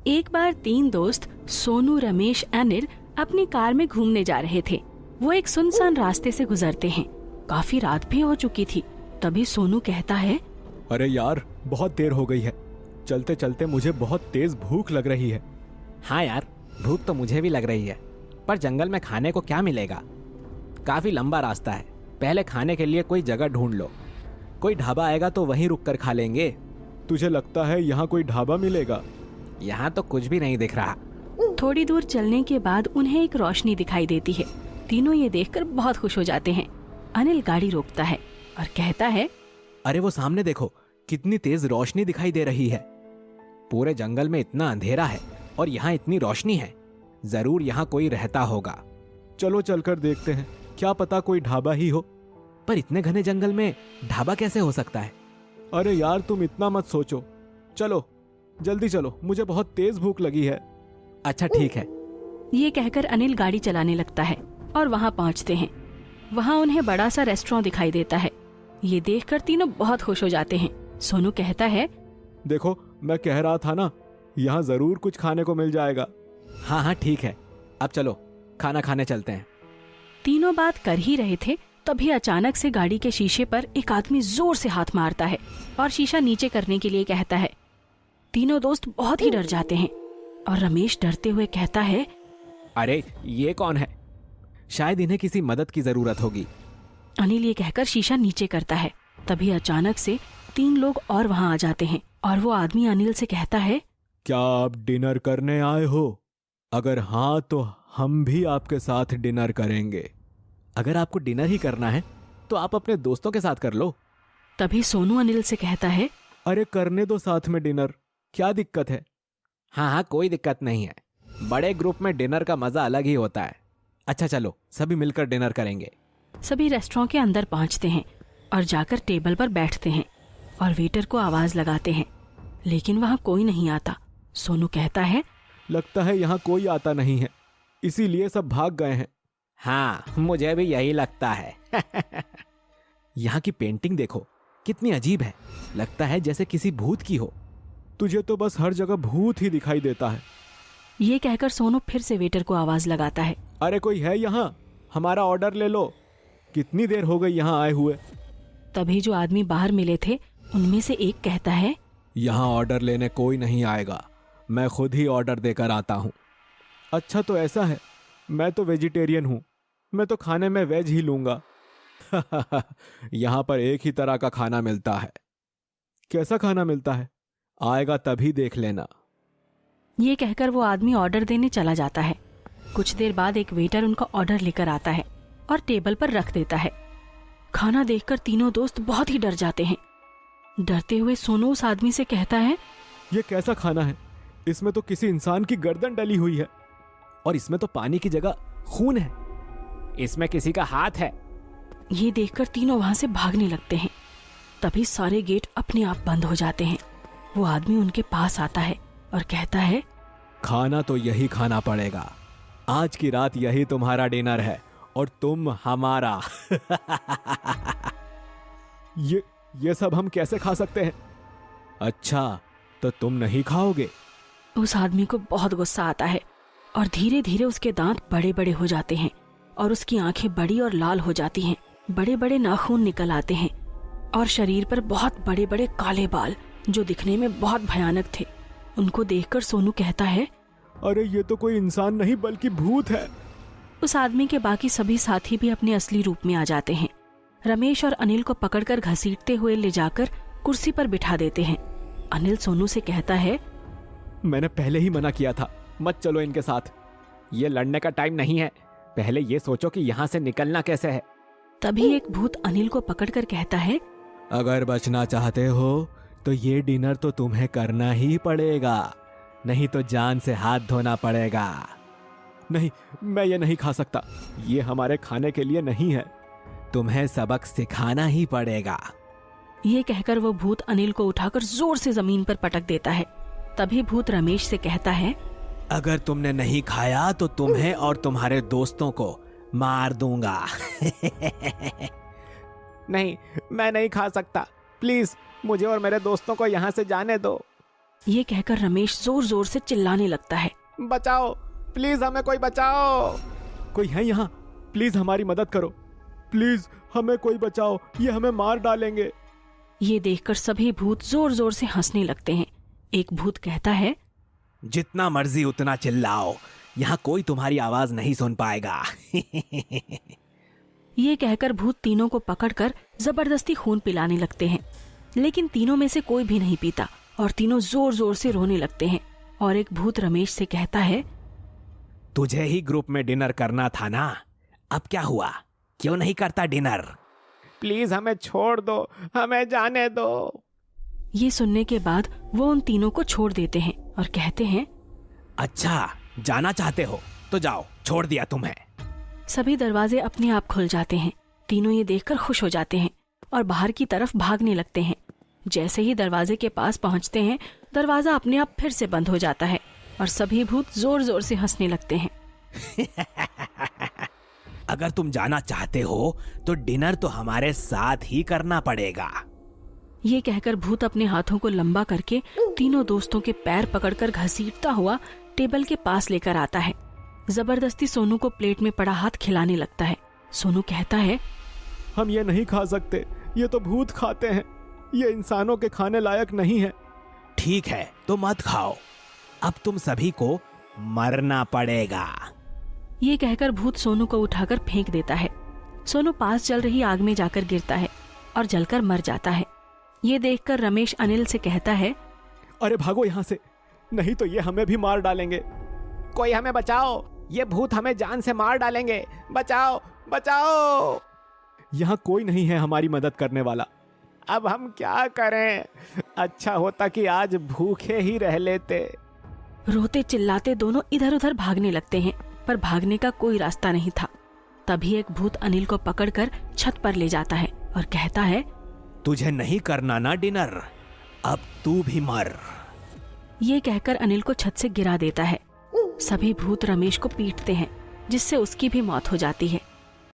एक बार तीन दोस्त सोनू, रमेश, अनिल अपनी कार में घूमने जा रहे थे। वो एक सुनसान रास्ते से गुजरते हैं। काफी रात भी हो चुकी थी। तभी सोनू कहता है, अरे यार, बहुत देर हो गई है। चलते चलते मुझे बहुत तेज भूख लग रही है। हाँ यार, भूख तो मुझे भी लग रही है, पर जंगल में खाने को क्या मिलेगा? काफी लंबा रास्ता है, पहले खाने के लिए कोई जगह ढूंढ लो। कोई ढाबा आएगा तो वहीं रुक कर खा लेंगे। तुझे लगता है यहाँ कोई ढाबा मिलेगा? यहाँ तो कुछ भी नहीं दिख रहा। थोड़ी दूर चलने के बाद उन्हें एक रोशनी दिखाई देती है। तीनों ये देखकर बहुत खुश हो जाते हैं। अनिल गाड़ी रोकता है और कहता है, अरे वो सामने देखो, कितनी तेज रोशनी दिखाई दे रही है। पूरे जंगल में इतना अंधेरा है और यहाँ इतनी रोशनी है, जरूर यहाँ कोई रहता होगा। चलो चलकर देखते हैं, क्या पता कोई ढाबा ही हो। पर इतने घने जंगल में ढाबा कैसे हो सकता है? अरे यार, तुम इतना मत सोचो। चलो जल्दी चलो, मुझे बहुत तेज भूख लगी है। अच्छा ठीक है। ये कहकर अनिल गाड़ी चलाने लगता है और वहाँ पहुँचते हैं। वहाँ उन्हें बड़ा सा रेस्टोरेंट दिखाई देता है। ये देखकर तीनों बहुत खुश हो जाते हैं। सोनू कहता है, देखो, मैं कह रहा था ना, यहाँ जरूर कुछ खाने को मिल जाएगा। हाँ हाँ ठीक है, अब चलो खाना खाने चलते हैं। तीनों बात कर ही रहे थे, तभी अचानक से गाड़ी के शीशे पर एक आदमी जोर से हाथ मारता है और शीशा नीचे करने के लिए कहता है। तीनों दोस्त बहुत ही डर जाते हैं और रमेश डरते हुए कहता है, अरे ये कौन है? शायद इन्हें किसी मदद की जरूरत होगी। अनिल ये कहकर शीशा नीचे करता है। तभी अचानक से तीन लोग और वहाँ आ जाते हैं और वो आदमी अनिल से कहता है, क्या आप डिनर करने आए हो? अगर हाँ तो हम भी आपके साथ डिनर करेंगे। अगर आपको डिनर ही करना है तो आप अपने दोस्तों के साथ कर लो। तभी सोनू अनिल से कहता है, अरे करने दो साथ में डिनर, क्या दिक्कत है? हाँ हाँ कोई दिक्कत नहीं है, बड़े ग्रुप में डिनर का मजा अलग ही होता है। अच्छा चलो सभी मिलकर डिनर करेंगे। सभी रेस्टोरेंट के अंदर पहुंचते हैं और जाकर टेबल पर बैठते हैं और वेटर को आवाज लगाते हैं, लेकिन वहाँ कोई नहीं आता। सोनू कहता है, लगता है यहाँ कोई आता नहीं है, इसीलिए सब भाग गए हैं। हाँ मुझे भी यही लगता है। यहाँ की पेंटिंग देखो, कितनी अजीब है, लगता है जैसे किसी भूत की हो। तुझे तो बस हर जगह भूत ही दिखाई देता है। ये कहकर सोनू फिर से वेटर को आवाज लगाता है, अरे कोई है यहाँ? हमारा ऑर्डर ले लो। कितनी देर हो गई यहाँ आए हुए। तभी जो आदमी बाहर मिले थे उनमें से एक कहता है, यहाँ ऑर्डर लेने कोई नहीं आएगा, मैं खुद ही ऑर्डर देकर आता हूँ। अच्छा तो ऐसा है, मैं तो वेजिटेरियन हूँ, मैं तो खाने में वेज ही लूंगा। यहाँ पर एक ही तरह का खाना मिलता है। कैसा खाना मिलता है? आएगा तभी देख लेना। ये कहकर वो आदमी ऑर्डर देने चला जाता है। कुछ देर बाद एक वेटर उनका ऑर्डर लेकर आता है और टेबल पर रख देता है। खाना देखकर तीनों दोस्त बहुत ही डर जाते हैं। डरते हुए सोनू उस आदमी से कहता है, ये कैसा खाना है? इसमें तो किसी इंसान की गर्दन डली हुई है और इसमें तो पानी की जगह खून है, इसमें किसी का हाथ है। ये देखकर तीनों वहां से भागने लगते हैं। तभी सारे गेट अपने आप बंद हो जाते हैं। वो आदमी उनके पास आता है और कहता है, खाना तो यही खाना पड़ेगा, आज की रात यही तुम्हारा डिनर है और तुम हमारा। ये सब हम कैसे खा सकते हैं? अच्छा तो तुम नहीं खाओगे? उस आदमी को बहुत गुस्सा आता है और धीरे धीरे उसके दांत बड़े बड़े हो जाते हैं और उसकी आंखें बड़ी और लाल हो जाती हैं। बड़े बड़े नाखून निकल आते हैं और शरीर पर बहुत बड़े बड़े काले बाल जो दिखने में बहुत भयानक थे। उनको देखकर सोनू कहता है, अरे ये तो कोई इंसान नहीं बल्कि भूत है। उस आदमी के बाकी सभी साथी भी अपने असली रूप में आ जाते हैं। रमेश और अनिल को पकड़कर घसीटते हुए ले जाकर कुर्सी पर बिठा देते हैं। अनिल सोनू से कहता है, मैंने पहले ही मना किया था, मत चलो इनके साथ। ये लड़ने का टाइम नहीं है, पहले ये सोचो कि यहाँ से निकलना कैसे है। तभी एक भूत अनिल को पकड़कर कहता है, अगर बचना चाहते हो तो ये डिनर तो तुम्हें करना ही पड़ेगा, नहीं तो जान से हाथ धोना पड़ेगा। नहीं, मैं ये नहीं खा सकता, ये हमारे खाने के लिए नहीं है, तुम्हें सबक सिखाना ही पड़ेगा। ये कहकर वो भूत अनिल को उठाकर जोर से जमीन पर पटक देता है। तभी भूत रमेश से कहता है, अगर तुमने नहीं खाया तो तुम्हें और तुम्हारे दोस्तों को मार दूंगा। नहीं, मैं नहीं खा सकता, प्लीज मुझे और मेरे दोस्तों को यहाँ से जाने दो। ये कहकर रमेश जोर जोर से चिल्लाने लगता है। बचाओ, प्लीज हमें कोई बचाओ। कोई है यहाँ? प्लीज हमारी मदद करो, प्लीज हमें कोई बचाओ, ये हमें मार डालेंगे। ये देखकर सभी भूत जोर जोर से हंसने लगते हैं। एक भूत कहता है, जितना मर्जी उतना चिल्लाओ, यहाँ कोई तुम्हारी आवाज नहीं सुन पाएगा। ये कहकर भूत तीनों को पकड़कर जबरदस्ती खून पिलाने लगते हैं, लेकिन तीनों में से कोई भी नहीं पीता और तीनों जोर जोर से रोने लगते हैं। और एक भूत रमेश से कहता है, तुझे ही ग्रुप में डिनर करना था ना, अब क्या हुआ, क्यों नहीं करता डिनर? प्लीज हमें छोड़ दो, हमें जाने दो। ये सुनने के बाद वो उन तीनों को छोड़ देते हैं और कहते हैं, अच्छा जाना चाहते हो तो जाओ, छोड़ दिया तुम्हें। सभी दरवाजे अपने आप खुल जाते हैं। तीनों ये देखकर खुश हो जाते हैं और बाहर की तरफ भागने लगते हैं। जैसे ही दरवाजे के पास पहुंचते हैं, दरवाजा अपने आप फिर से बंद हो जाता है और सभी भूत जोर जोर से हंसने लगते हैं। अगर तुम जाना चाहते हो तो डिनर तो हमारे साथ ही करना पड़ेगा। ये कहकर भूत अपने हाथों को लंबा करके तीनों दोस्तों के पैर पकड़कर घसीटता हुआ टेबल के पास लेकर आता है। जबरदस्ती सोनू को प्लेट में पड़ा हाथ खिलाने लगता है। सोनू कहता है, हम ये नहीं खा सकते, ये तो भूत खाते हैं, ये इंसानों के खाने लायक नहीं है। ठीक है तो मत खाओ, अब तुम सभी को मरना पड़ेगा। ये कहकर भूत सोनू को उठाकर फेंक देता है। सोनू पास जल रही आग में जाकर गिरता है और जलकर मर जाता है। ये देखकर रमेश अनिल से कहता है, अरे भागो यहाँ से, नहीं तो ये हमें भी मार डालेंगे। कोई हमें बचाओ, ये भूत हमें जान से मार डालेंगे, बचाओ बचाओ। यहाँ कोई नहीं है हमारी मदद करने वाला, अब हम क्या करें? अच्छा होता कि आज भूखे ही रह लेते। रोते चिल्लाते दोनों इधर उधर भागने लगते हैं, पर भागने का कोई रास्ता नहीं था। तभी एक भूत अनिल को पकड़कर छत पर ले जाता है और कहता है, तुझे नहीं करना ना डिनर, अब तू भी मर। ये कहकर अनिल को छत से गिरा देता है। सभी भूत रमेश को पीटते हैं, जिससे उसकी भी मौत हो जाती है।